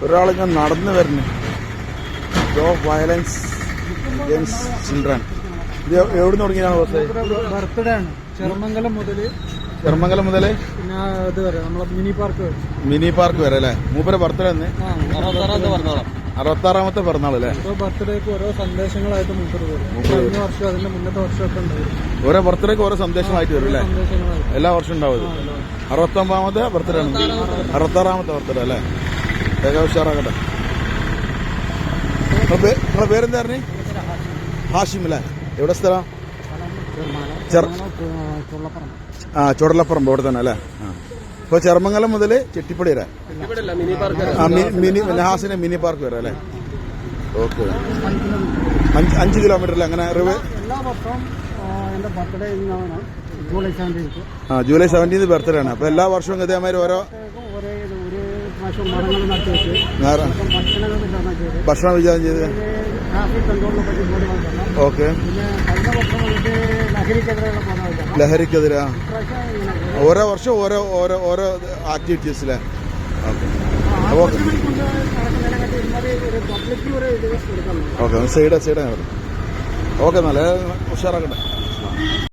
ഒരാളിങ്ങനെ നടന്നു വരുന്നു. Stop violence against children. ഇത് എവിടുന്ന് തുടങ്ങിയാണ് ബോസ്? ബർത്ത്ഡേ ആണ്. ചെറുമംഗലം മുതൽ പിന്നെ ഇത് വരെ നമ്മളെ മിനി പാർക്ക് വരെ അല്ലേ? മൂപ്പരെ ബർത്ത്ഡേ അന്ന് 66ാമത്തെ പിറന്നാൾ അല്ലേ? ഓരോ ബർത്ത്ഡേക്ക് ഓരോ സന്ദേശങ്ങളായിട്ട് മൂപ്പര് വരും. കഴിഞ്ഞ വർഷം അതിന്റെ മുന്നത്തെ വർഷമൊക്കെ ഉണ്ടാവും. ഓരോ ബർത്ത്ഡേക്ക് ഓരോ സന്ദേശമായിട്ട് വരും അല്ലേ? എല്ലാ വർഷവും ഉണ്ടാവും. 69ാമത്തെ ബർത്ത്ഡേ ആണ്. 66ാമത്തെ ബർത്ത്ഡേ അല്ലേ? വേഗം ഉഷാറാകട്ടെ. നിങ്ങളെ പേരെന്തായിരുന്നു? ഹാഷിം അല്ലേ? എവിടെ സ്ഥലം? ചുടലപ്പറമ്പ് ഇവിടെ തന്നെ അല്ലേ? ഇപ്പൊ ചെറുമംഗലം മുതൽ ചെട്ടിപ്പടി വരെ നഹാസിന്റെ മിനി പാർക്ക് വരെ അല്ലേ? ഓക്കെ. 5 കിലോമീറ്റർ അല്ലേ? അങ്ങനെ ജൂലൈ 17 ബർത്ത്ഡേ ആണ്. അപ്പൊ എല്ലാ വർഷവും ഇതേമാതിരി ഓരോ ഭക്ഷണം വിചാരം ചെയ്ത്. ഓക്കെ. ലഹരിക്കെതിരെ ഓരോ വർഷം ഓരോ ഓരോ ഓരോ ആക്ടിവിറ്റീസിലെ. Okay okay. Side okay. നല്ല ഉഷാറാക്കട്ടെ.